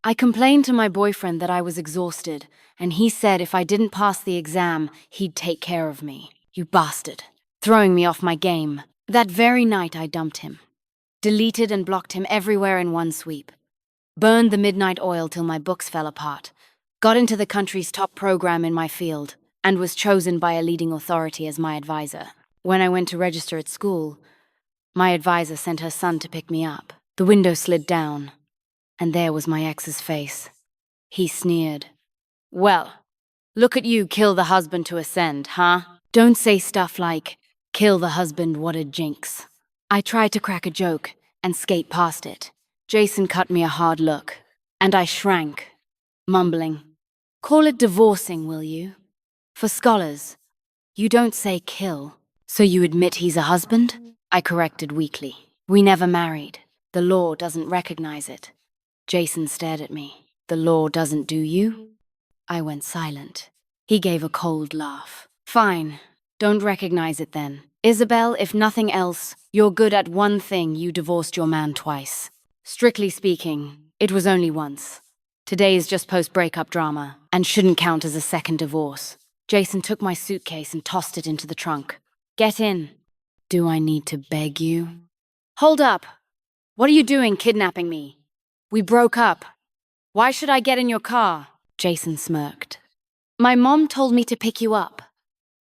I complained to my boyfriend that I was exhausted, and he said if I didn't pass the exam, he'd take care of me. You bastard. Throwing me off my game. That very night I dumped him. Deleted and blocked him everywhere in one sweep. Burned the midnight oil till my books fell apart. Got into the country's top program in my field, and was chosen by a leading authority as my advisor. When I went to register at school, my advisor sent her son to pick me up. The window slid down, and there was my ex's face. He sneered. Well, look at you kill the husband to ascend, huh? Don't say stuff like, kill the husband, what a jinx. I tried to crack a joke and skate past it. Jason cut me a hard look, and I shrank, mumbling, call it divorcing, will you? For scholars, you don't say kill. So you admit he's a husband? I corrected weakly. We never married. The law doesn't recognize it. Jason stared at me. The law doesn't do you? I went silent. He gave a cold laugh. Fine, don't recognize it then. Isabel, if nothing else, you're good at one thing: you divorced your man twice. Strictly speaking, it was only once. Today is just post-breakup drama, and shouldn't count as a second divorce. Jason took my suitcase and tossed it into the trunk. Get in. Do I need to beg you? Hold up. What are you doing kidnapping me? We broke up. Why should I get in your car? Jason smirked. My mom told me to pick you up.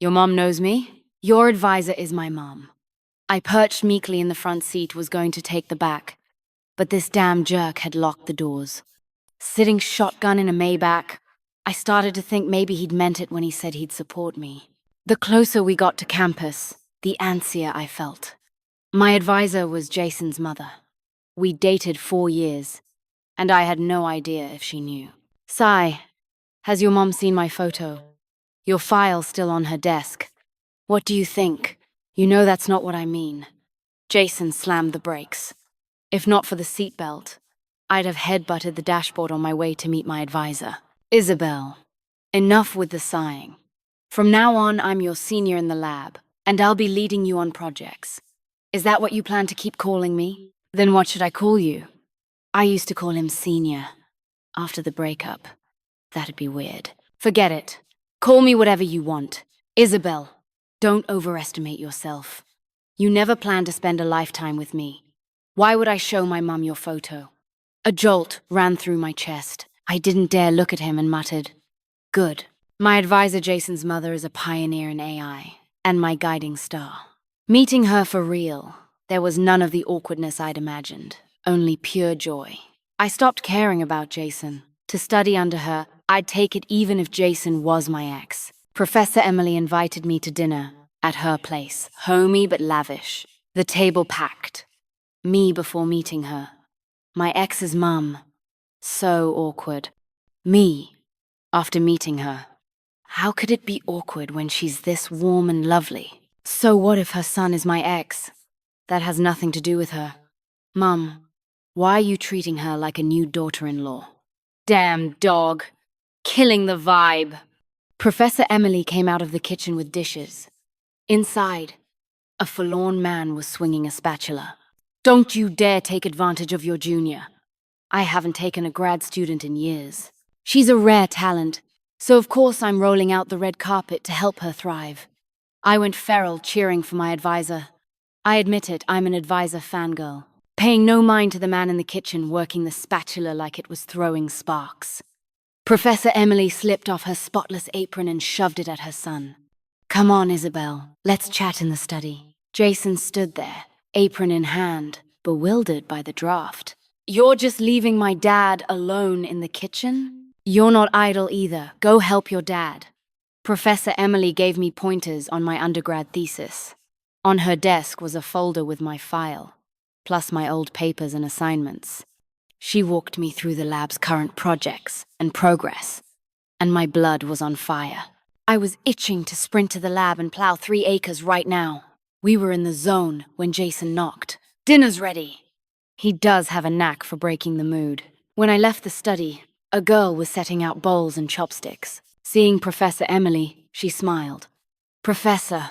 Your mom knows me? Your advisor is my mom. I perched meekly in the front seat, was going to take the back, but this damn jerk had locked the doors. Sitting shotgun in a Maybach, I started to think maybe he'd meant it when he said he'd support me. The closer we got to campus, the antsier I felt. My advisor was Jason's mother. We dated 4 years, and I had no idea if she knew. Sai, has your mom seen my photo? Your file's still on her desk. What do you think? You know that's not what I mean. Jason slammed the brakes. If not for the seatbelt, I'd have headbutted the dashboard on my way to meet my advisor. Isabel, enough with the sighing. From now on, I'm your senior in the lab, and I'll be leading you on projects. Is that what you plan to keep calling me? Then what should I call you? I used to call him Senior. After the breakup. That'd be weird. Forget it. Call me whatever you want. Isabel, don't overestimate yourself. You never planned to spend a lifetime with me. Why would I show my mum your photo? A jolt ran through my chest. I didn't dare look at him and muttered, good. My advisor Jason's mother is a pioneer in AI, and my guiding star. Meeting her for real, there was none of the awkwardness I'd imagined, only pure joy. I stopped caring about Jason. To study under her, I'd take it even if Jason was my ex. Professor Emily invited me to dinner at her place, homey but lavish. The table packed. Me before meeting her. My ex's mum. So awkward. Me, after meeting her. How could it be awkward when she's this warm and lovely? So what if her son is my ex? That has nothing to do with her. Mum, why are you treating her like a new daughter-in-law? Damn dog. Killing the vibe. Professor Emily came out of the kitchen with dishes. Inside, a forlorn man was swinging a spatula. Don't you dare take advantage of your junior. I haven't taken a grad student in years. She's a rare talent, so of course I'm rolling out the red carpet to help her thrive. I went feral cheering for my advisor. I admit it, I'm an advisor fangirl, paying no mind to the man in the kitchen working the spatula like it was throwing sparks. Professor Emily slipped off her spotless apron and shoved it at her son. Come on, Isabel, let's chat in the study. Jason stood there, apron in hand, bewildered by the draft. You're just leaving my dad alone in the kitchen? You're not idle either. Go help your dad. Professor Emily gave me pointers on my undergrad thesis. On her desk was a folder with my file, plus my old papers and assignments. She walked me through the lab's current projects and progress, and my blood was on fire. I was itching to sprint to the lab and plow 3 acres right now. We were in the zone when Jason knocked. Dinner's ready. He does have a knack for breaking the mood. When I left the study, a girl was setting out bowls and chopsticks. Seeing Professor Emily, she smiled. Professor,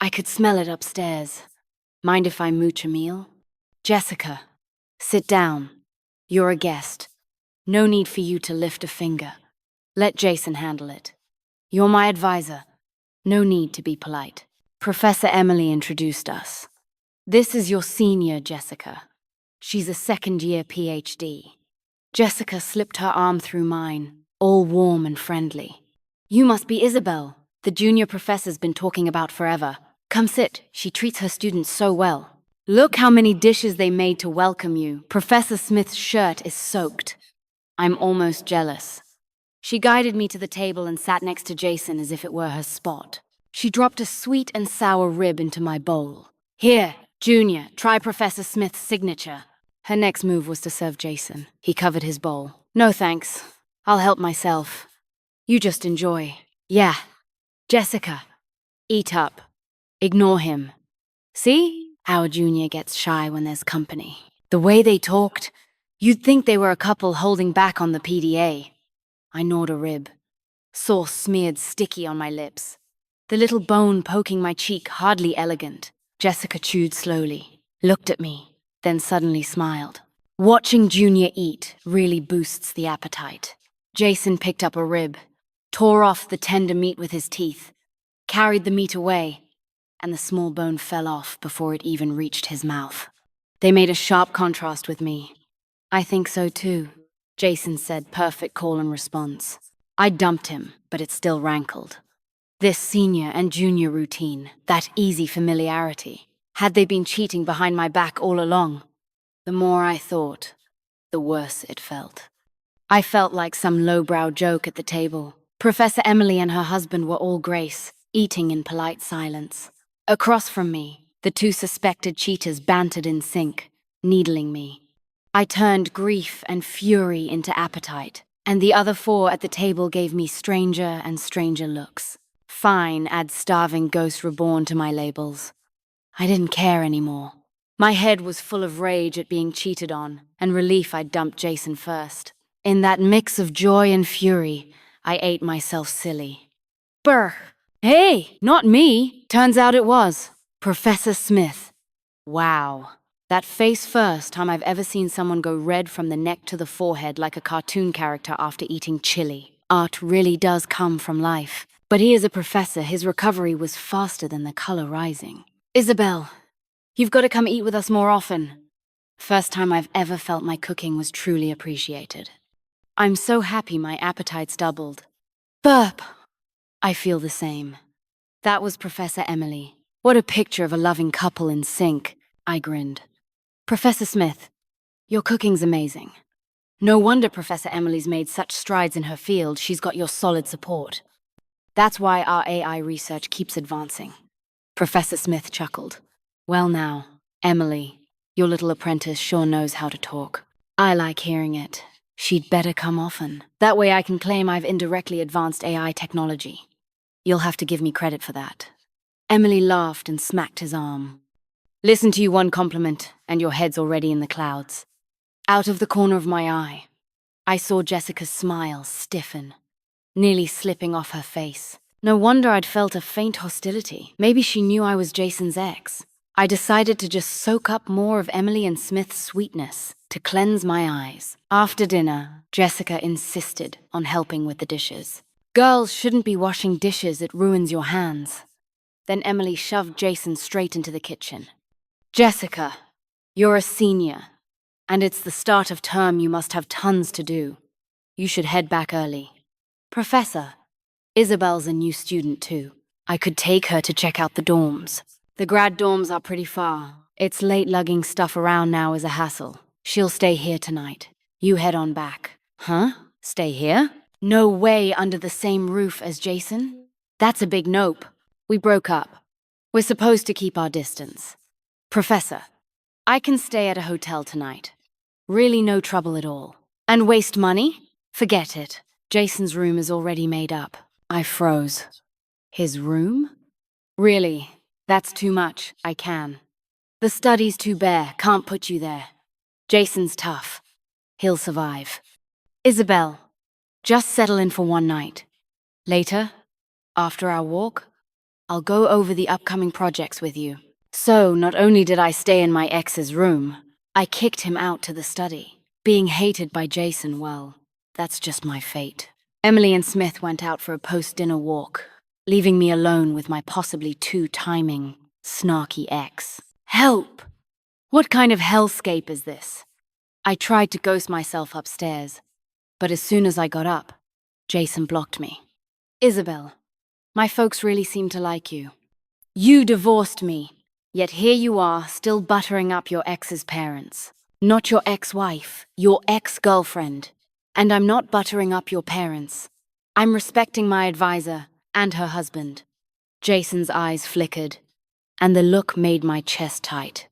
I could smell it upstairs. Mind if I mooch a meal? Jessica, sit down. You're a guest. No need for you to lift a finger. Let Jason handle it. You're my advisor. No need to be polite. Professor Emily introduced us. This is your senior, Jessica. She's a second-year PhD. Jessica slipped her arm through mine, all warm and friendly. You must be Isabel, the junior professor's been talking about forever. Come sit, she treats her students so well. Look how many dishes they made to welcome you. Professor Smith's shirt is soaked. I'm almost jealous. She guided me to the table and sat next to Jason as if it were her spot. She dropped a sweet and sour rib into my bowl. Here, Junior, try Professor Smith's signature. Her next move was to serve Jason. He covered his bowl. No thanks. I'll help myself. You just enjoy. Yeah. Jessica, eat up. Ignore him. See how Junior gets shy when there's company. The way they talked, you'd think they were a couple holding back on the PDA. I gnawed a rib. Sauce smeared sticky on my lips. The little bone poking my cheek hardly elegant. Jessica chewed slowly, looked at me, then suddenly smiled. Watching Junior eat really boosts the appetite. Jason picked up a rib, tore off the tender meat with his teeth, carried the meat away, and the small bone fell off before it even reached his mouth. They made a sharp contrast with me. I think so too, Jason said, perfect call and response. I dumped him, but it still rankled. This senior and junior routine, that easy familiarity. Had they been cheating behind my back all along? The more I thought, the worse it felt. I felt like some lowbrow joke at the table. Professor Emily and her husband were all grace, eating in polite silence. Across from me, the two suspected cheaters bantered in sync, needling me. I turned grief and fury into appetite, and the other four at the table gave me stranger and stranger looks. Fine, add starving ghost reborn to my labels. I didn't care anymore. My head was full of rage at being cheated on, and relief I'd dumped Jason first. In that mix of joy and fury, I ate myself silly. Brr! Hey, not me! Turns out it was Professor Smith. Wow. That face first time I've ever seen someone go red from the neck to the forehead like a cartoon character after eating chili. Art really does come from life. But he is a professor, his recovery was faster than the color rising. Isabel, you've got to come eat with us more often. First time I've ever felt my cooking was truly appreciated. I'm so happy my appetite's doubled. Burp! I feel the same. That was Professor Emily. What a picture of a loving couple in sync, I grinned. Professor Smith, your cooking's amazing. No wonder Professor Emily's made such strides in her field, she's got your solid support. That's why our AI research keeps advancing. Professor Smith chuckled. Well now, Emily, your little apprentice sure knows how to talk. I like hearing it. She'd better come often. That way I can claim I've indirectly advanced AI technology. You'll have to give me credit for that. Emily laughed and smacked his arm. Listen to you one compliment, and your head's already in the clouds. Out of the corner of my eye, I saw Jessica's smile stiffen, nearly slipping off her face. No wonder I'd felt a faint hostility. Maybe she knew I was Jason's ex. I decided to just soak up more of Emily and Smith's sweetness to cleanse my eyes. After dinner, Jessica insisted on helping with the dishes. Girls shouldn't be washing dishes, it ruins your hands. Then Emily shoved Jason straight into the kitchen. Jessica, you're a senior, and it's the start of term, you must have tons to do. You should head back early. Professor, Isabel's a new student too. I could take her to check out the dorms. The grad dorms are pretty far. It's late lugging stuff around now is a hassle. She'll stay here tonight. You head on back. Huh? Stay here? No way under the same roof as Jason? That's a big nope. We broke up. We're supposed to keep our distance. Professor, I can stay at a hotel tonight. Really no trouble at all. And waste money? Forget it. Jason's room is already made up. I froze. His room? Really, that's too much. I can. The study's too bare. Can't put you there. Jason's tough. He'll survive. Isabel, just settle in for one night. Later, after our walk, I'll go over the upcoming projects with you. So, not only did I stay in my ex's room, I kicked him out to the study. Being hated by Jason, well, that's just my fate. Emily and Smith went out for a post-dinner walk, leaving me alone with my possibly too-timing, snarky ex. Help! What kind of hellscape is this? I tried to ghost myself upstairs, but as soon as I got up, Jason blocked me. Isabel, my folks really seem to like you. You divorced me, yet here you are, still buttering up your ex's parents. Not your ex-wife, your ex-girlfriend. And I'm not buttering up your parents. I'm respecting my advisor and her husband. Jason's eyes flickered, and the look made my chest tight.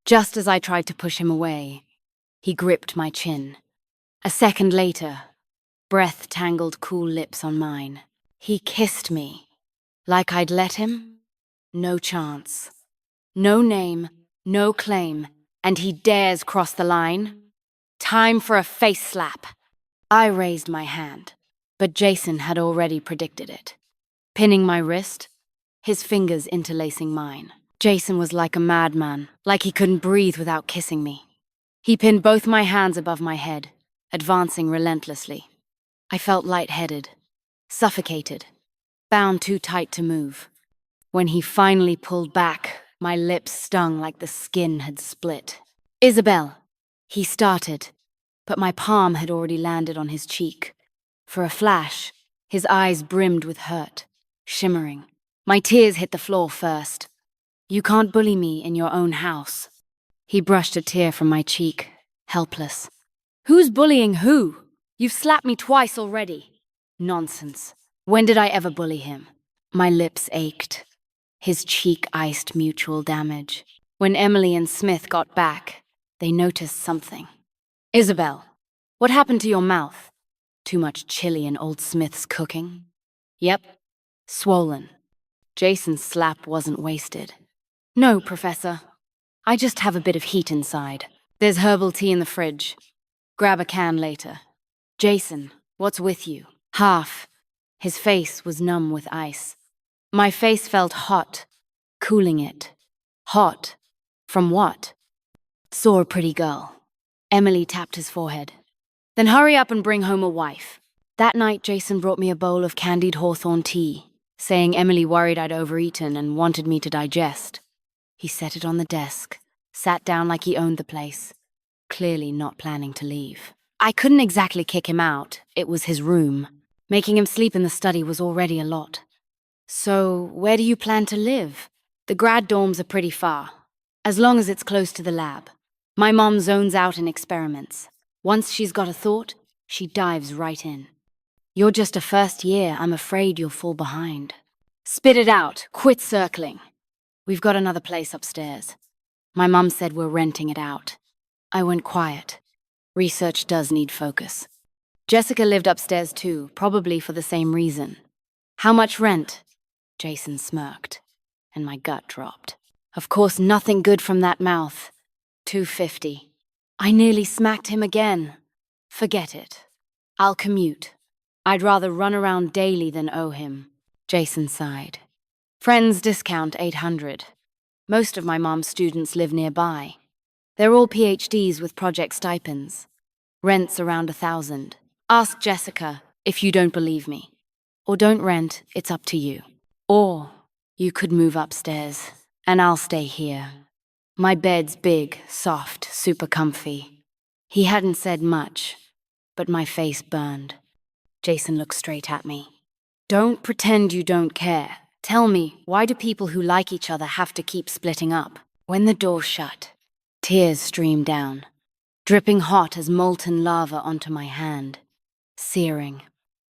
Just as I tried to push him away, he gripped my chin. A second later, breath tangled cool lips on mine. He kissed me. Like I'd let him? No chance. No name, no claim, and he dares cross the line? Time for a face slap. I raised my hand, but Jason had already predicted it. Pinning my wrist, his fingers interlacing mine. Jason was like a madman, like he couldn't breathe without kissing me. He pinned both my hands above my head, advancing relentlessly. I felt lightheaded, suffocated, bound too tight to move. When he finally pulled back, my lips stung like the skin had split. Isabel, he started, but my palm had already landed on his cheek. For a flash, his eyes brimmed with hurt, shimmering. My tears hit the floor first. You can't bully me in your own house. He brushed a tear from my cheek, helpless. Who's bullying who? You've slapped me twice already. Nonsense. When did I ever bully him? My lips ached. His cheek iced mutual damage. When Emily and Smith got back, they noticed something. Isabel, what happened to your mouth? Too much chili in old Smith's cooking? Yep, swollen. Jason's slap wasn't wasted. No, Professor. I just have a bit of heat inside. There's herbal tea in the fridge. Grab a can later. Jason, what's with you? Half. His face was numb with ice. My face felt hot, cooling it. Hot. From what? Saw a pretty girl. Emily tapped his forehead. Then hurry up and bring home a wife. That night, Jason brought me a bowl of candied hawthorn tea, saying Emily worried I'd overeaten and wanted me to digest. He set it on the desk, sat down like he owned the place, clearly not planning to leave. I couldn't exactly kick him out. It was his room. Making him sleep in the study was already a lot. So, where do you plan to live? The grad dorms are pretty far, as long as it's close to the lab. My mom zones out in experiments. Once she's got a thought, she dives right in. You're just a first year, I'm afraid you'll fall behind. Spit it out, quit circling. We've got another place upstairs. My mom said we're renting it out. I went quiet. Research does need focus. Jessica lived upstairs too, probably for the same reason. How much rent? Jason smirked, and my gut dropped. Of course, nothing good from that mouth. $250. I nearly smacked him again. Forget it. I'll commute. I'd rather run around daily than owe him. Jason sighed. Friends discount $800. Most of my mom's students live nearby. They're all PhDs with project stipends. Rent's around $1,000. Ask Jessica if you don't believe me. Or don't rent, it's up to you. Or you could move upstairs, and I'll stay here. My bed's big, soft, super comfy. He hadn't said much, but my face burned. Jason looked straight at me. Don't pretend you don't care. Tell me, why do people who like each other have to keep splitting up? When the door shut, tears streamed down, dripping hot as molten lava onto my hand. Searing.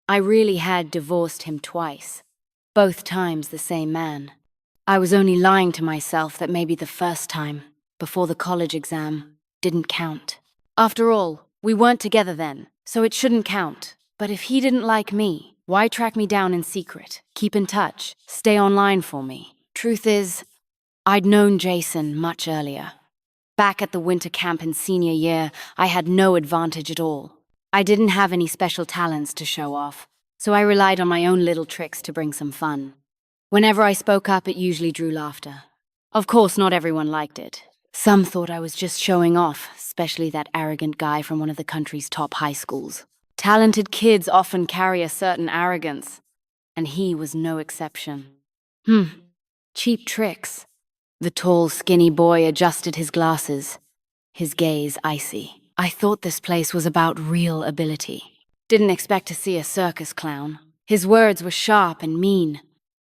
I really had divorced him twice. Both times the same man. I was only lying to myself that maybe the first time, before the college exam, didn't count. After all, we weren't together then, so it shouldn't count. But if he didn't like me, why track me down in secret, keep in touch, stay online for me? Truth is, I'd known Jason much earlier. Back at the winter camp in senior year, I had no advantage at all. I didn't have any special talents to show off, so I relied on my own little tricks to bring some fun. Whenever I spoke up, it usually drew laughter. Of course, not everyone liked it. Some thought I was just showing off, especially that arrogant guy from one of the country's top high schools. Talented kids often carry a certain arrogance, and he was no exception. Cheap tricks. The tall, skinny boy adjusted his glasses, his gaze icy. I thought this place was about real ability. Didn't expect to see a circus clown. His words were sharp and mean,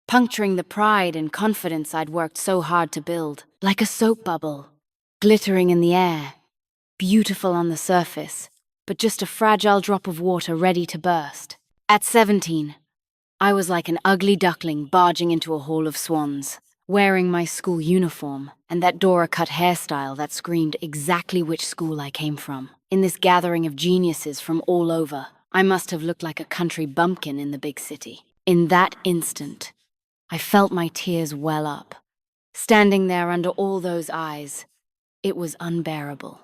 puncturing the pride and confidence I'd worked so hard to build. Like a soap bubble, glittering in the air, beautiful on the surface, but just a fragile drop of water ready to burst. At 17, I was like an ugly duckling barging into a hall of swans, wearing my school uniform and that Dora-cut hairstyle that screamed exactly which school I came from. In this gathering of geniuses from all over, I must have looked like a country bumpkin in the big city. In that instant, I felt my tears well up. Standing there under all those eyes, it was unbearable.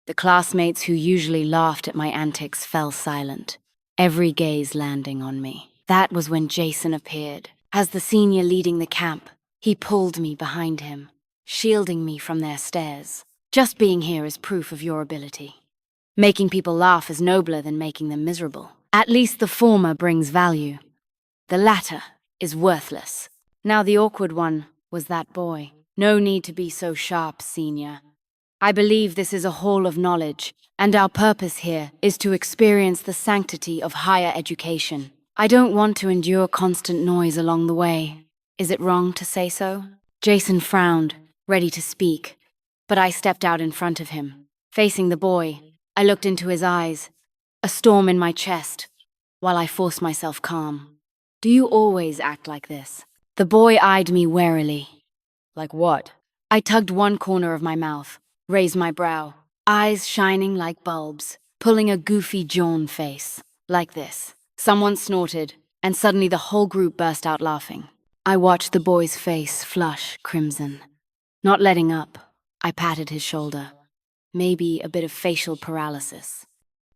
The classmates who usually laughed at my antics fell silent, every gaze landing on me. That was when Jason appeared. As the senior leading the camp, he pulled me behind him, shielding me from their stares. Just being here is proof of your ability. Making people laugh is nobler than making them miserable. At least the former brings value. The latter is worthless. Now the awkward one was that boy. No need to be so sharp, senior. I believe this is a hall of knowledge, and our purpose here is to experience the sanctity of higher education. I don't want to endure constant noise along the way. Is it wrong to say so? Jason frowned, ready to speak, but I stepped out in front of him. Facing the boy, I looked into his eyes, a storm in my chest, while I forced myself calm. Do you always act like this? The boy eyed me warily. Like what? I tugged one corner of my mouth, raised my brow, eyes shining like bulbs, pulling a goofy John face. Like this. Someone snorted, and suddenly the whole group burst out laughing. I watched the boy's face flush crimson. Not letting up, I patted his shoulder. Maybe a bit of facial paralysis.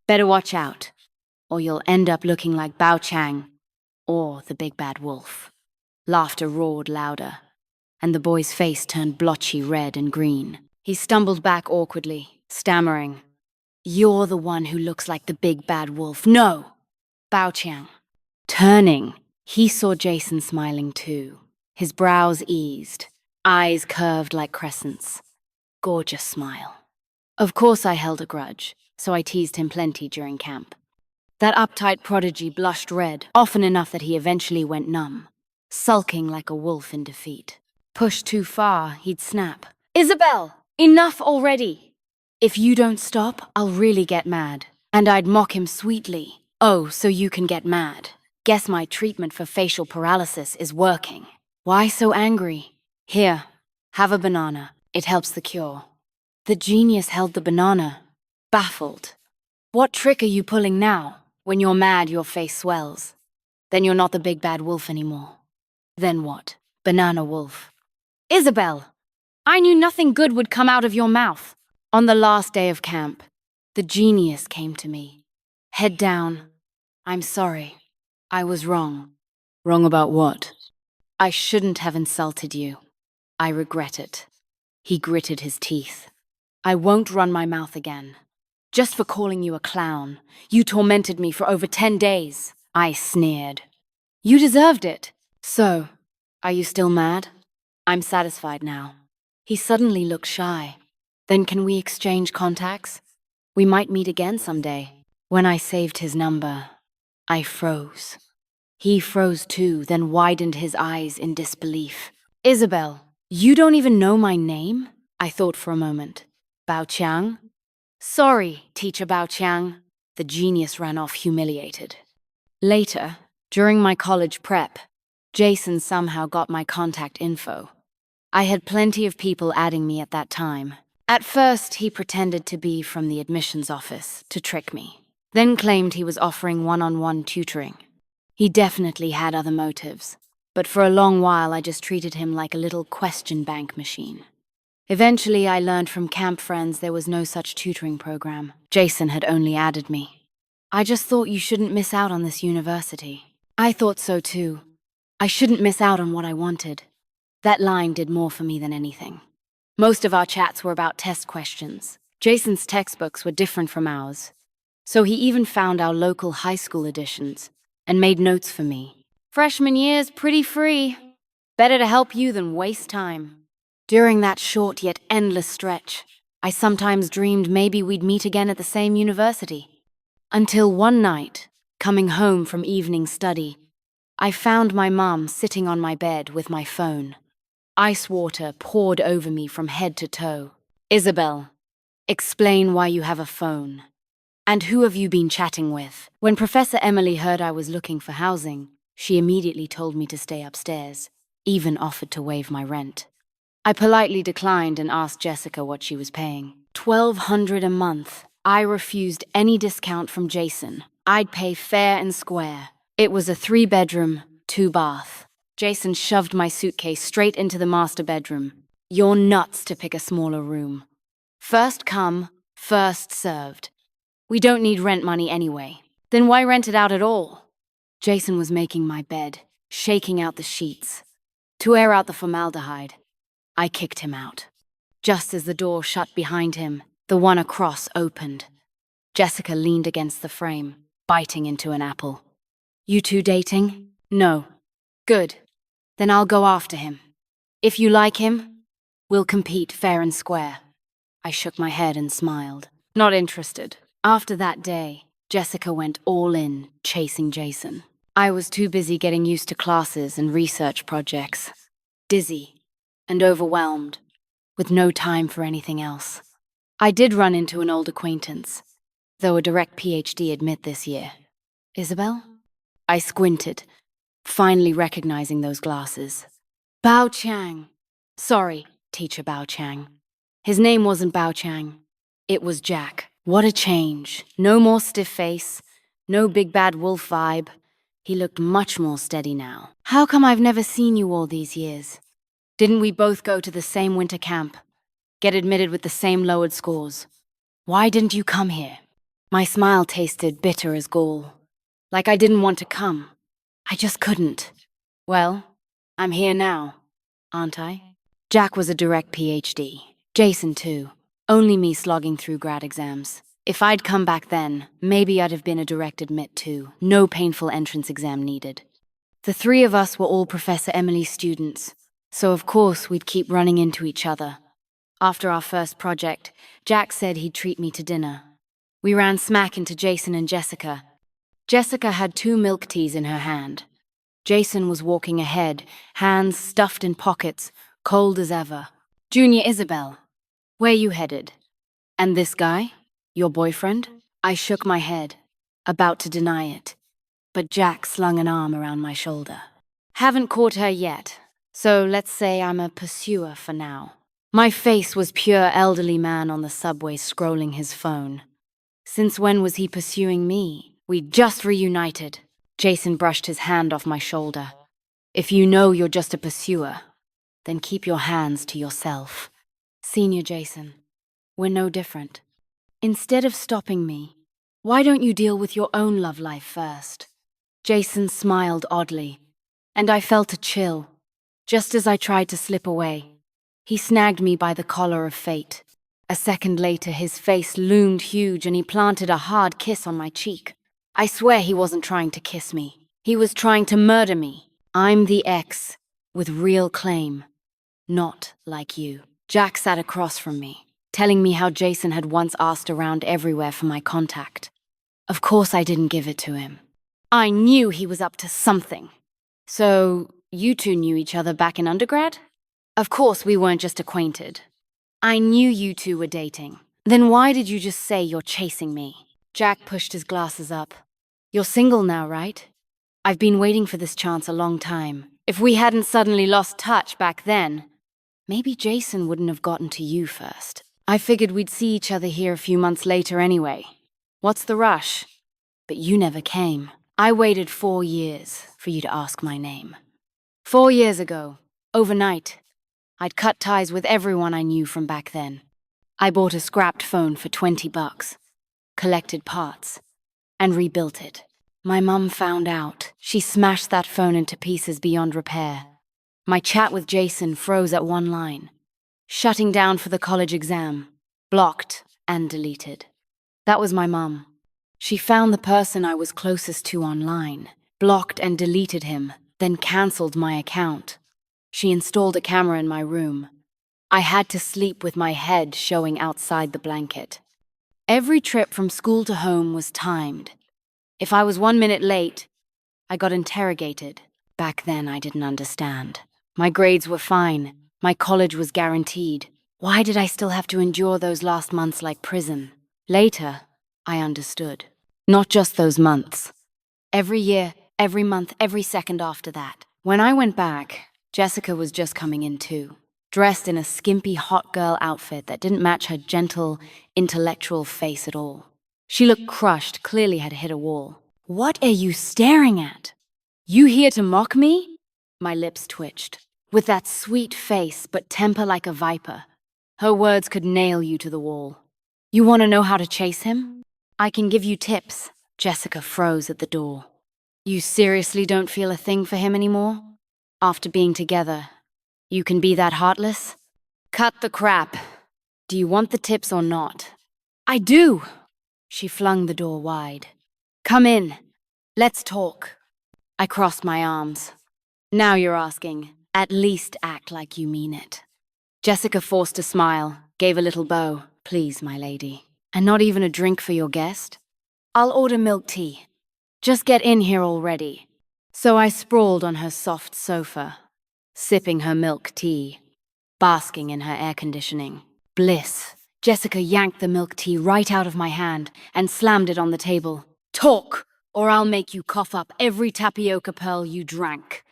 Better watch out, or you'll end up looking like Bao Chang or the big bad wolf. Laughter roared louder, and the boy's face turned blotchy red and green. He stumbled back awkwardly, stammering. You're the one who looks like the big bad wolf. No! Bao Chang. Turning, he saw Jason smiling too. His brows eased, eyes curved like crescents. Gorgeous smile. Of course I held a grudge, so I teased him plenty during camp. That uptight prodigy blushed red, often enough that he eventually went numb, sulking like a wolf in defeat. Pushed too far, he'd snap. Isabel, enough already! If you don't stop, I'll really get mad. And I'd mock him sweetly. Oh, so you can get mad. Guess my treatment for facial paralysis is working. Why so angry? Here, have a banana. It helps the cure. The genius held the banana, baffled. What trick are you pulling now? When you're mad, your face swells. Then you're not the big bad wolf anymore. Then what? Banana wolf. Isabel, I knew nothing good would come out of your mouth. On the last day of camp, the genius came to me. Head down. I'm sorry. I was wrong. Wrong about what? I shouldn't have insulted you. I regret it. He gritted his teeth. I won't run my mouth again. Just for calling you a clown. You tormented me for over 10 days. I sneered. You deserved it. So, are you still mad? I'm satisfied now. He suddenly looked shy. Then can we exchange contacts? We might meet again someday. When I saved his number, I froze. He froze too, then widened his eyes in disbelief. Isabel, you don't even know my name? I thought for a moment. Bao Chang? Sorry, Teacher Bao Chang. The genius ran off humiliated. Later, during my college prep, Jason somehow got my contact info. I had plenty of people adding me at that time. At first, he pretended to be from the admissions office to trick me, then claimed he was offering one-on-one tutoring. He definitely had other motives, but for a long while I just treated him like a little question bank machine. Eventually, I learned from camp friends there was no such tutoring program. Jason had only added me. I just thought you shouldn't miss out on this university. I thought so too. I shouldn't miss out on what I wanted. That line did more for me than anything. Most of our chats were about test questions. Jason's textbooks were different from ours. So he even found our local high school editions and made notes for me. Freshman year's pretty free. Better to help you than waste time. During that short yet endless stretch, I sometimes dreamed maybe we'd meet again at the same university. Until one night, coming home from evening study, I found my mom sitting on my bed with my phone. Ice water poured over me from head to toe. Isabel, explain why you have a phone. And who have you been chatting with? When Professor Emily heard I was looking for housing, she immediately told me to stay upstairs, even offered to waive my rent. I politely declined and asked Jessica what she was paying. $1,200 a month. I refused any discount from Jason. I'd pay fair and square. It was a 3-bedroom, 2-bath. Jason shoved my suitcase straight into the master bedroom. You're nuts to pick a smaller room. First come, first served. We don't need rent money anyway. Then why rent it out at all? Jason was making my bed, shaking out the sheets. To air out the formaldehyde, I kicked him out. Just as the door shut behind him, the one across opened. Jessica leaned against the frame, biting into an apple. You two dating? No. Good. Then I'll go after him. If you like him, we'll compete fair and square. I shook my head and smiled. Not interested. After that day, Jessica went all in, chasing Jason. I was too busy getting used to classes and research projects. Dizzy and overwhelmed, with no time for anything else. I did run into an old acquaintance, though a direct PhD admit this year. Isabel? I squinted, finally recognizing those glasses. Bao Chang. Sorry, Teacher Bao Chang. His name wasn't Bao Chang. It was Jack. What a change. No more stiff face, no big bad wolf vibe. He looked much more steady now. How come I've never seen you all these years? Didn't we both go to the same winter camp? Get admitted with the same lowered scores? Why didn't you come here? My smile tasted bitter as gall. Like I didn't want to come. I just couldn't. Well, I'm here now, aren't I? Jack was a direct PhD. Jason too. Only me slogging through grad exams. If I'd come back then, maybe I'd have been a direct admit too. No painful entrance exam needed. The three of us were all Professor Emily's students, so of course we'd keep running into each other. After our first project, Jack said he'd treat me to dinner. We ran smack into Jason and Jessica. Jessica had 2 milk teas in her hand. Jason was walking ahead, hands stuffed in pockets, cold as ever. Junior Isabel, where you headed? And this guy? Your boyfriend? I shook my head, about to deny it, but Jack slung an arm around my shoulder. Haven't caught her yet, so let's say I'm a pursuer for now. My face was pure elderly man on the subway scrolling his phone. Since when was he pursuing me? We'd just reunited. Jason brushed his hand off my shoulder. If you know you're just a pursuer, then keep your hands to yourself. Senior Jason, we're no different. Instead of stopping me, why don't you deal with your own love life first? Jason smiled oddly, and I felt a chill. Just as I tried to slip away, he snagged me by the collar of fate. A second later, his face loomed huge and he planted a hard kiss on my cheek. I swear he wasn't trying to kiss me. He was trying to murder me. I'm the ex, with real claim. Not like you. Jack sat across from me, telling me how Jason had once asked around everywhere for my contact. Of course I didn't give it to him. I knew he was up to something. So, you two knew each other back in undergrad? Of course we weren't just acquainted. I knew you two were dating. Then why did you just say you're chasing me? Jack pushed his glasses up. You're single now, right? I've been waiting for this chance a long time. If we hadn't suddenly lost touch back then, maybe Jason wouldn't have gotten to you first. I figured we'd see each other here a few months later anyway. What's the rush? But you never came. I waited 4 years for you to ask my name. 4 years ago, overnight, I'd cut ties with everyone I knew from back then. I bought a scrapped phone for $20, collected parts, and rebuilt it. My mum found out. She smashed that phone into pieces beyond repair. My chat with Jason froze at one line. Shutting down for the college exam. Blocked and deleted. That was my mum. She found the person I was closest to online, blocked and deleted him, then cancelled my account. She installed a camera in my room. I had to sleep with my head showing outside the blanket. Every trip from school to home was timed. If I was 1 minute late, I got interrogated. Back then, I didn't understand. My grades were fine. My college was guaranteed. Why did I still have to endure those last months like prison? Later, I understood. Not just those months. Every year, every month, every second after that. When I went back, Jessica was just coming in too, dressed in a skimpy hot girl outfit that didn't match her gentle, intellectual face at all. She looked crushed, clearly had hit a wall. "What are you staring at? You here to mock me?" My lips twitched. With that sweet face, but temper like a viper. Her words could nail you to the wall. "You want to know how to chase him? I can give you tips." Jessica froze at the door. "You seriously don't feel a thing for him anymore? After being together, you can be that heartless? Cut the crap. Do you want the tips or not?" "I do." She flung the door wide. "Come in. Let's talk." I crossed my arms. "Now you're asking. At least act like you mean it." Jessica forced a smile, gave a little bow. "Please, my lady. And not even a drink for your guest? I'll order milk tea. Just get in here already." So I sprawled on her soft sofa, sipping her milk tea, basking in her air conditioning. Bliss. Jessica yanked the milk tea right out of my hand and slammed it on the table. "Talk, or I'll make you cough up every tapioca pearl you drank."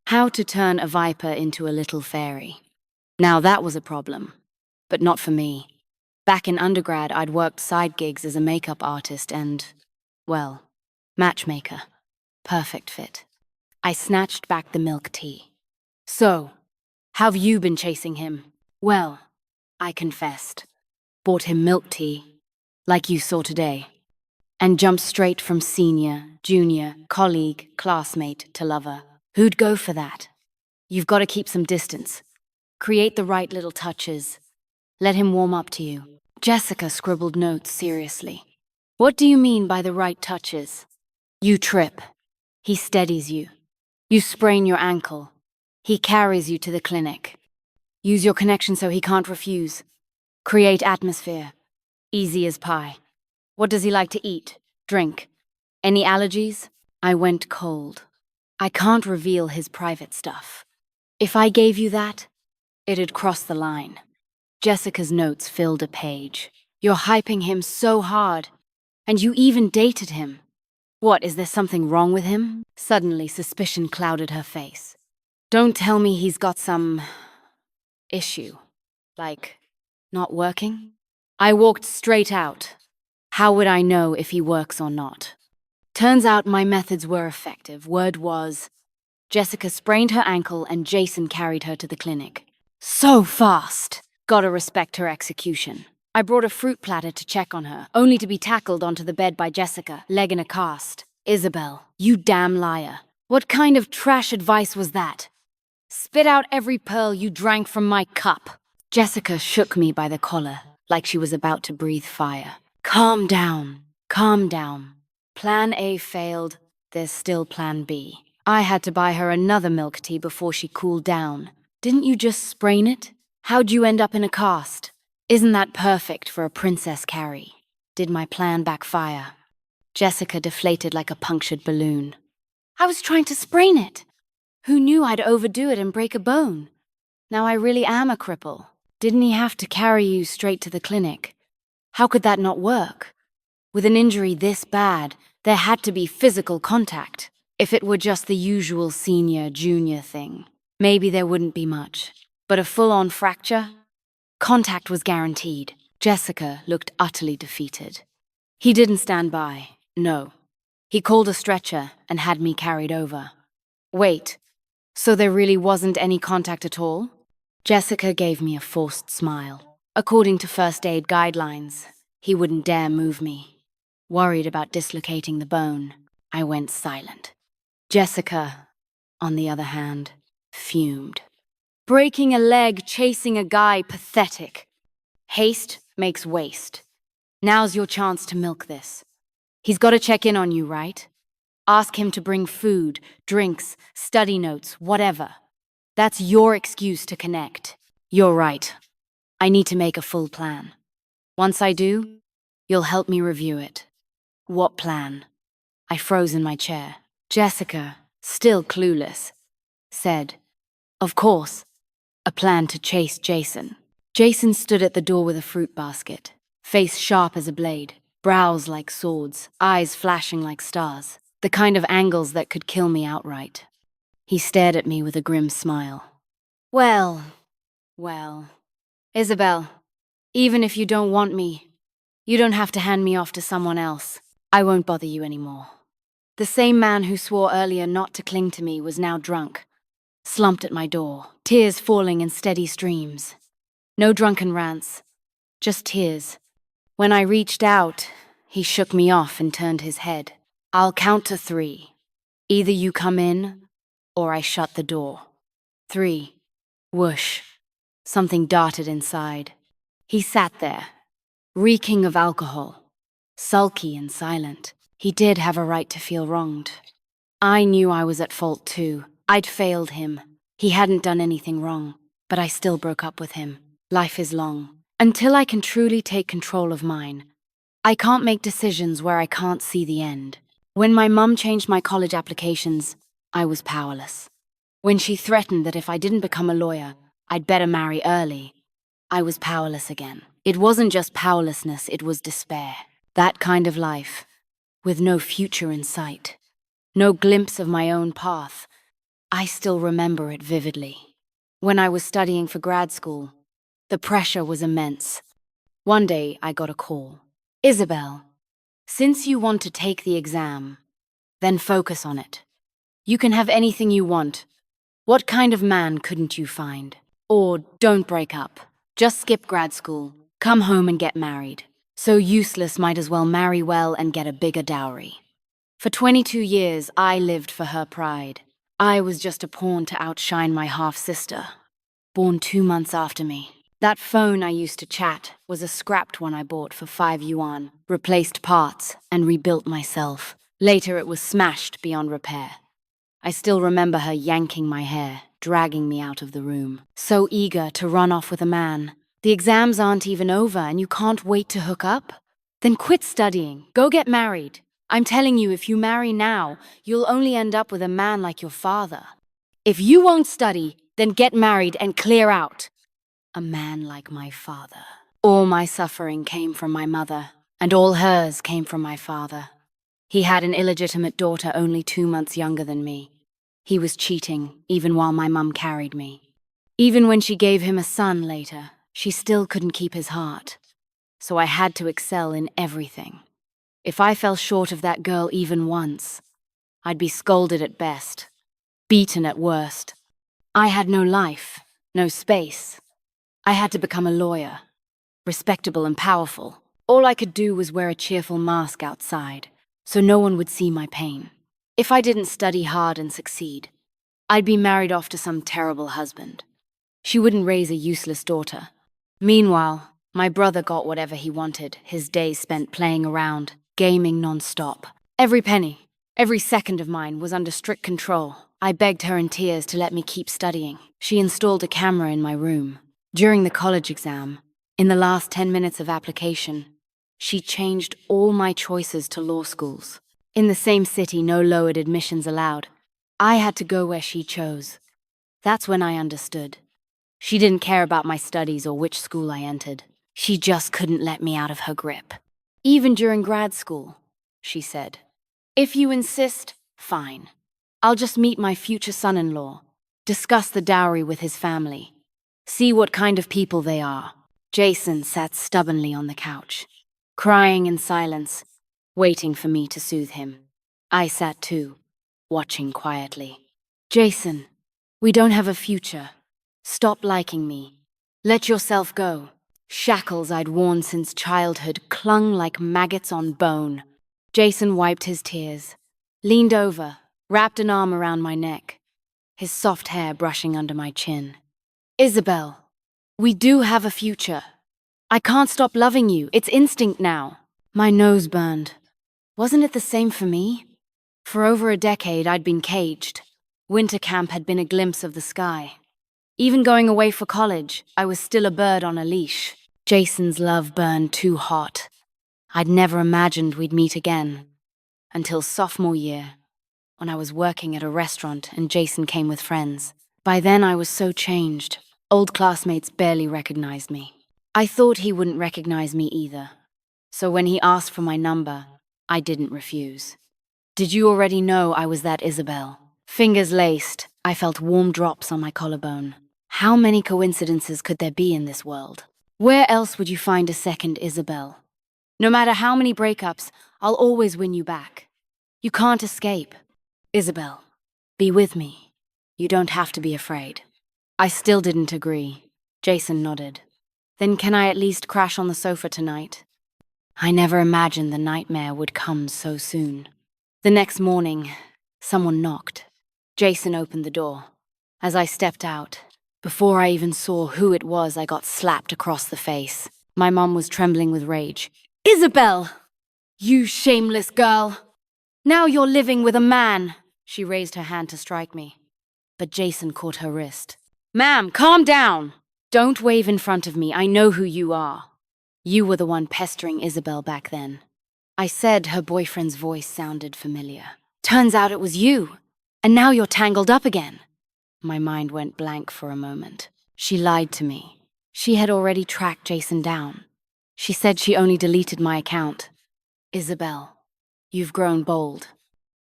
How to turn a viper into a little fairy. Now that was a problem, but not for me. Back in undergrad, I'd worked side gigs as a makeup artist and, well, matchmaker. Perfect fit. I snatched back the milk tea. "So, how've you been chasing him?" "Well," I confessed. "Bought him milk tea, like you saw today, and jumped straight from senior, junior, colleague, classmate to lover. Who'd go for that? You've got to keep some distance. Create the right little touches. Let him warm up to you." Jessica scribbled notes seriously. "What do you mean by the right touches?" "You trip. He steadies you. You sprain your ankle. He carries you to the clinic. Use your connection so he can't refuse. Create atmosphere. Easy as pie. What does he like to eat? Drink? Any allergies?" I went cold. I can't reveal his private stuff. If I gave you that, it'd cross the line. Jessica's notes filled a page. "You're hyping him so hard. And you even dated him. What, is there something wrong with him?" Suddenly, suspicion clouded her face. "Don't tell me he's got some issue. Like, not working?" I walked straight out. How would I know if he works or not? Turns out my methods were effective. Word was, Jessica sprained her ankle and Jason carried her to the clinic. So fast! Gotta respect her execution. I brought a fruit platter to check on her, only to be tackled onto the bed by Jessica, leg in a cast. "Isabel, you damn liar. What kind of trash advice was that? Spit out every pearl you drank from my cup." Jessica shook me by the collar, like she was about to breathe fire. Calm down. Calm down. Plan A failed, there's still Plan B. I had to buy her another milk tea before she cooled down. "Didn't you just sprain it? How'd you end up in a cast? Isn't that perfect for a Princess Carrie?" Did my plan backfire? Jessica deflated like a punctured balloon. "I was trying to sprain it. Who knew I'd overdo it and break a bone? Now I really am a cripple. Didn't he have to carry you straight to the clinic? How could that not work? With an injury this bad, there had to be physical contact. If it were just the usual senior-junior thing, maybe there wouldn't be much. But a full-on fracture? Contact was guaranteed." Jessica looked utterly defeated. "He didn't stand by, no. He called a stretcher and had me carried over." "Wait, so there really wasn't any contact at all?" Jessica gave me a forced smile. "According to first aid guidelines, he wouldn't dare move me. Worried about dislocating the bone, I went silent." Jessica, on the other hand, fumed. "Breaking a leg, chasing a guy, pathetic. Haste makes waste. Now's your chance to milk this. He's got to check in on you, right? Ask him to bring food, drinks, study notes, whatever. That's your excuse to connect. You're right. I need to make a full plan. Once I do, you'll help me review it. What plan? I froze in my chair. Jessica, still clueless, said, "Of course, a plan to chase Jason." Jason stood at the door with a fruit basket, face sharp as a blade, brows like swords, eyes flashing like stars, the kind of angles that could kill me outright. He stared at me with a grim smile. Well, Isabel, even if you don't want me, you don't have to hand me off to someone else. I won't bother you anymore. The same man who swore earlier not to cling to me was now drunk, slumped at my door, tears falling in steady streams. No drunken rants, just tears. When I reached out, he shook me off and turned his head. "I'll count to 3. Either you come in, or I shut the door." 3. Whoosh. Something darted inside. He sat there, reeking of alcohol, sulky and silent. He did have a right to feel wronged. I knew I was at fault too. I'd failed him. He hadn't done anything wrong, but I still broke up with him. Life is long. Until I can truly take control of mine, I can't make decisions where I can't see the end. When my mum changed my college applications, I was powerless. When she threatened that if I didn't become a lawyer, I'd better marry early, I was powerless again. It wasn't just powerlessness, it was despair. That kind of life, with no future in sight, no glimpse of my own path. I still remember it vividly. When I was studying for grad school, the pressure was immense. One day I got a call. "Isabel, since you want to take the exam, then focus on it. You can have anything you want. What kind of man couldn't you find? Or don't break up. Just skip grad school. Come home and get married. So useless, might as well marry well and get a bigger dowry." For 22 years, I lived for her pride. I was just a pawn to outshine my half-sister, born 2 months after me. That phone I used to chat was a scrapped one I bought for 5 yuan, replaced parts, and rebuilt myself. Later it was smashed beyond repair. I still remember her yanking my hair, dragging me out of the room, so eager to run off with a man. "The exams aren't even over and you can't wait to hook up? Then quit studying, go get married. I'm telling you, if you marry now, you'll only end up with a man like your father. If you won't study, then get married and clear out." A man like my father. All my suffering came from my mother, and all hers came from my father. He had an illegitimate daughter only 2 months younger than me. He was cheating, even while my mum carried me. Even when she gave him a son later, she still couldn't keep his heart. So I had to excel in everything. If I fell short of that girl even once, I'd be scolded at best, beaten at worst. I had no life, no space. I had to become a lawyer, respectable and powerful. All I could do was wear a cheerful mask outside, so no one would see my pain. If I didn't study hard and succeed, I'd be married off to some terrible husband. She wouldn't raise a useless daughter. Meanwhile, my brother got whatever he wanted, his days spent playing around, gaming non-stop. Every penny, every second of mine was under strict control. I begged her in tears to let me keep studying. She installed a camera in my room. During the college exam, in the last 10 minutes of application, she changed all my choices to law schools. In the same city, no lowered admissions allowed. I had to go where she chose. That's when I understood. She didn't care about my studies or which school I entered. She just couldn't let me out of her grip. "Even during grad school," she said. "If you insist, fine. I'll just meet my future son-in-law, discuss the dowry with his family, see what kind of people they are." Jason sat stubbornly on the couch, crying in silence, waiting for me to soothe him. I sat too, watching quietly. "Jason, we don't have a future. Stop liking me. Let yourself go." Shackles I'd worn since childhood clung like maggots on bone. Jason wiped his tears, leaned over, wrapped an arm around my neck, his soft hair brushing under my chin. "Isabel, we do have a future. I can't stop loving you. It's instinct now." My nose burned. Wasn't it the same for me? For over a decade, I'd been caged. Winter camp had been a glimpse of the sky. Even going away for college, I was still a bird on a leash. Jason's love burned too hot. I'd never imagined we'd meet again. Until sophomore year, when I was working at a restaurant and Jason came with friends. By then, I was so changed. Old classmates barely recognized me. I thought he wouldn't recognize me either. So when he asked for my number, I didn't refuse. Did you already know I was that Isabel? Fingers laced, I felt warm drops on my collarbone. How many coincidences could there be in this world? Where else would you find a second Isabel? No matter how many breakups, I'll always win you back. You can't escape. Isabel, be with me. You don't have to be afraid. I still didn't agree. Jason nodded. Then can I at least crash on the sofa tonight? I never imagined the nightmare would come so soon. The next morning, someone knocked. Jason opened the door. As I stepped out, before I even saw who it was, I got slapped across the face. My mom was trembling with rage. Isabel! You shameless girl! Now you're living with a man! She raised her hand to strike me. But Jason caught her wrist. Ma'am, calm down! Don't wave in front of me, I know who you are. You were the one pestering Isabel back then. I said her boyfriend's voice sounded familiar. Turns out it was you, and now you're tangled up again. My mind went blank for a moment. She lied to me. She had already tracked Jason down. She said she only deleted my account. Isabel, you've grown bold.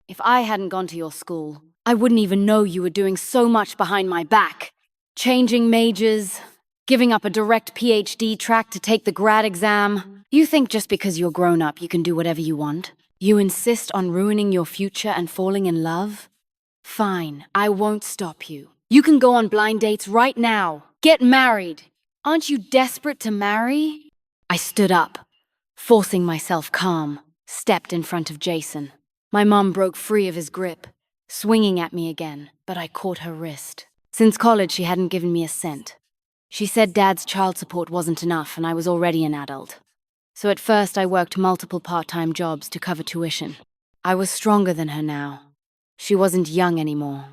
If I hadn't gone to your school, I wouldn't even know you were doing so much behind my back. Changing majors, giving up a direct PhD track to take the grad exam. You think just because you're grown up you can do whatever you want? You insist on ruining your future and falling in love? Fine, I won't stop you. You can go on blind dates right now. Get married. Aren't you desperate to marry? I stood up, forcing myself calm, stepped in front of Jason. My mom broke free of his grip, swinging at me again, but I caught her wrist. Since college, she hadn't given me a cent. She said Dad's child support wasn't enough and I was already an adult. So at first I worked multiple part-time jobs to cover tuition. I was stronger than her now. She wasn't young anymore.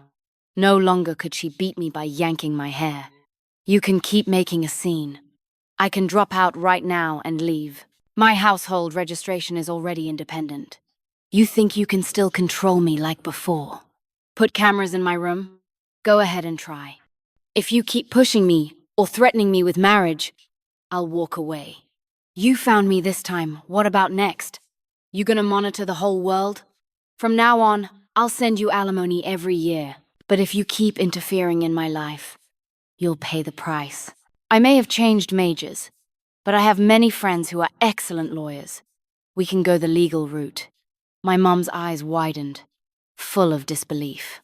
No longer could she beat me by yanking my hair. You can keep making a scene. I can drop out right now and leave. My household registration is already independent. You think you can still control me like before? Put cameras in my room? Go ahead and try. If you keep pushing me or threatening me with marriage, I'll walk away. You found me this time. What about next? You gonna monitor the whole world? From now on, I'll send you alimony every year. But if you keep interfering in my life, you'll pay the price. I may have changed majors, but I have many friends who are excellent lawyers. We can go the legal route. My mom's eyes widened, full of disbelief.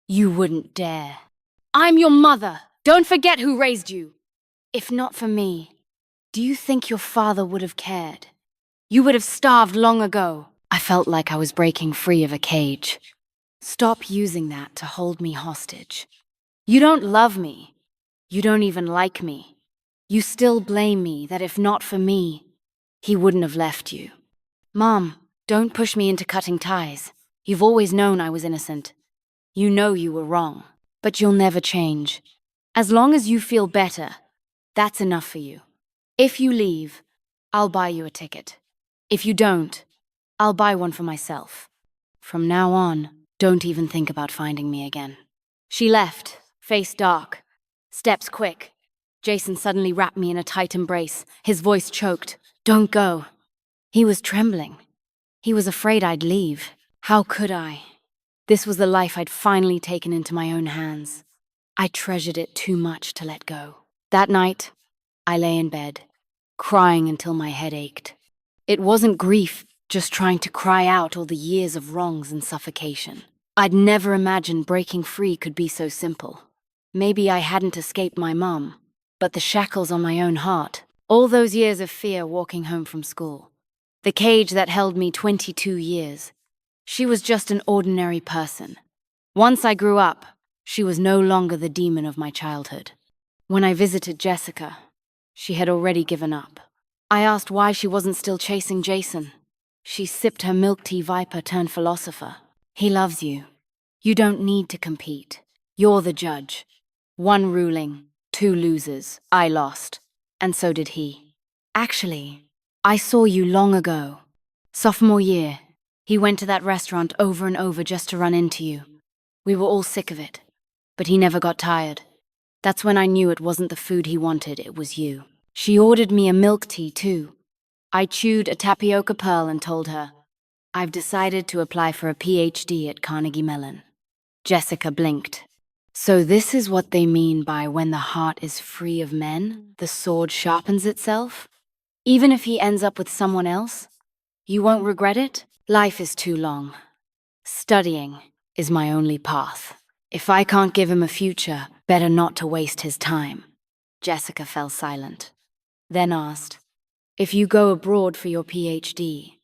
You wouldn't dare. I'm your mother. Don't forget who raised you. If not for me, do you think your father would have cared? You would have starved long ago. I felt like I was breaking free of a cage. Stop using that to hold me hostage. You don't love me. You don't even like me. You still blame me that if not for me, he wouldn't have left you. Mom, don't push me into cutting ties. You've always known I was innocent. You know you were wrong, but you'll never change. As long as you feel better, that's enough for you. If you leave, I'll buy you a ticket. If you don't, I'll buy one for myself. From now on, don't even think about finding me again. She left, face dark, steps quick. Jason suddenly wrapped me in a tight embrace, his voice choked. Don't go. He was trembling. He was afraid I'd leave. How could I? This was the life I'd finally taken into my own hands. I treasured it too much to let go. That night, I lay in bed, crying until my head ached. It wasn't grief, just trying to cry out all the years of wrongs and suffocation. I'd never imagined breaking free could be so simple. Maybe I hadn't escaped my mom, but the shackles on my own heart, all those years of fear walking home from school, the cage that held me 22 years. She was just an ordinary person. Once I grew up, she was no longer the demon of my childhood. When I visited Jessica, she had already given up. I asked why she wasn't still chasing Jason. She sipped her milk tea, viper turned philosopher. He loves you. You don't need to compete. You're the judge. One ruling, two losers. I lost. And so did he. Actually, I saw you long ago. Sophomore year. He went to that restaurant over and over just to run into you. We were all sick of it. But he never got tired. That's when I knew it wasn't the food he wanted, it was you. She ordered me a milk tea, too. I chewed a tapioca pearl and told her, I've decided to apply for a PhD at Carnegie Mellon. Jessica blinked. So this is what they mean by when the heart is free of men, the sword sharpens itself? Even if he ends up with someone else? You won't regret it? Life is too long. Studying is my only path. If I can't give him a future, better not to waste his time. Jessica fell silent, then asked, if you go abroad for your PhD,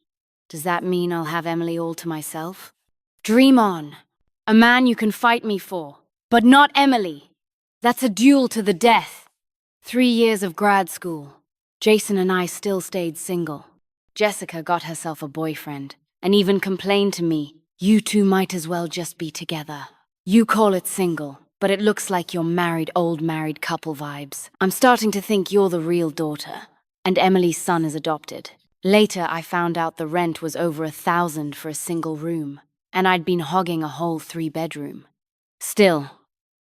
does that mean I'll have Emily all to myself? Dream on. A man you can fight me for, but not Emily. That's a duel to the death. 3 years of grad school. Jason and I still stayed single. Jessica got herself a boyfriend, and even complained to me, you two might as well just be together. You call it single, but it looks like you're old married couple vibes. I'm starting to think you're the real daughter, and Emily's son is adopted. Later, I found out the rent was over $1,000 for a single room, and I'd been hogging a whole 3-bedroom. Still,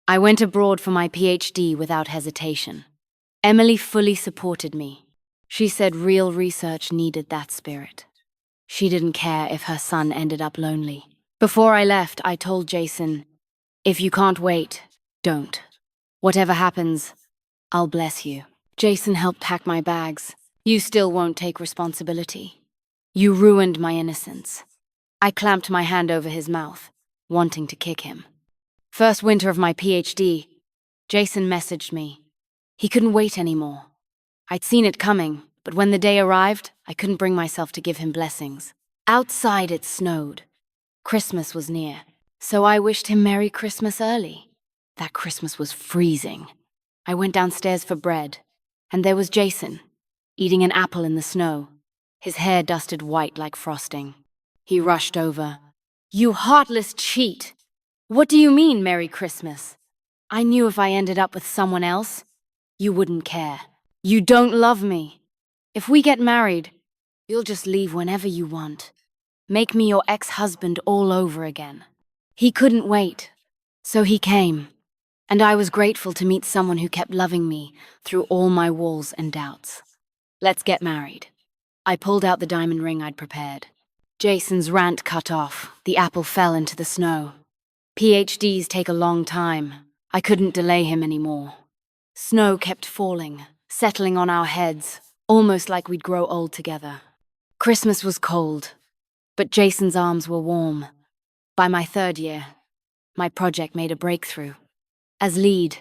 I went abroad for my PhD without hesitation. Emily fully supported me. She said real research needed that spirit. She didn't care if her son ended up lonely. Before I left, I told Jason, if you can't wait, don't. Whatever happens, I'll bless you. Jason helped pack my bags. You still won't take responsibility. You ruined my innocence. I clamped my hand over his mouth, wanting to kick him. First winter of my PhD, Jason messaged me. He couldn't wait anymore. I'd seen it coming, but when the day arrived, I couldn't bring myself to give him blessings. Outside it snowed. Christmas was near, so I wished him Merry Christmas early. That Christmas was freezing. I went downstairs for bread, and there was Jason, eating an apple in the snow, his hair dusted white like frosting. He rushed over. You heartless cheat! What do you mean, Merry Christmas? I knew if I ended up with someone else, you wouldn't care. You don't love me. If we get married, you'll just leave whenever you want. Make me your ex-husband all over again. He couldn't wait, so he came. And I was grateful to meet someone who kept loving me through all my walls and doubts. Let's get married. I pulled out the diamond ring I'd prepared. Jason's rant cut off. The apple fell into the snow. PhDs take a long time. I couldn't delay him anymore. Snow kept falling, settling on our heads, almost like we'd grow old together. Christmas was cold, but Jason's arms were warm. By my 3rd year, my project made a breakthrough. As lead,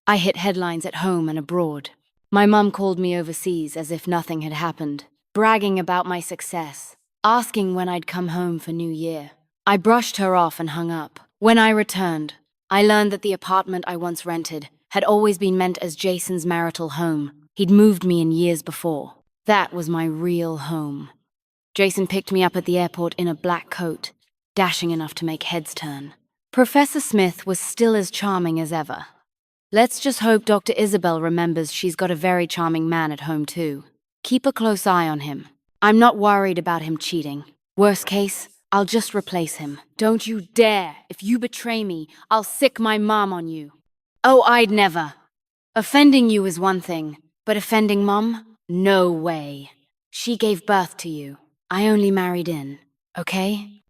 I hit headlines at home and abroad. My mum called me overseas as if nothing had happened, bragging about my success, asking when I'd come home for New Year. I brushed her off and hung up. When I returned, I learned that the apartment I once rented had always been meant as Jason's marital home. He'd moved me in years before. That was my real home. Jason picked me up at the airport in a black coat, dashing enough to make heads turn. Professor Smith was still as charming as ever. Let's just hope Dr. Isabel remembers she's got a very charming man at home too. Keep a close eye on him. I'm not worried about him cheating. Worst case, I'll just replace him. Don't you dare! If you betray me, I'll sick my mom on you. Oh, I'd never. Offending you is one thing, but offending Mom? No way. She gave birth to you. I only married in, okay?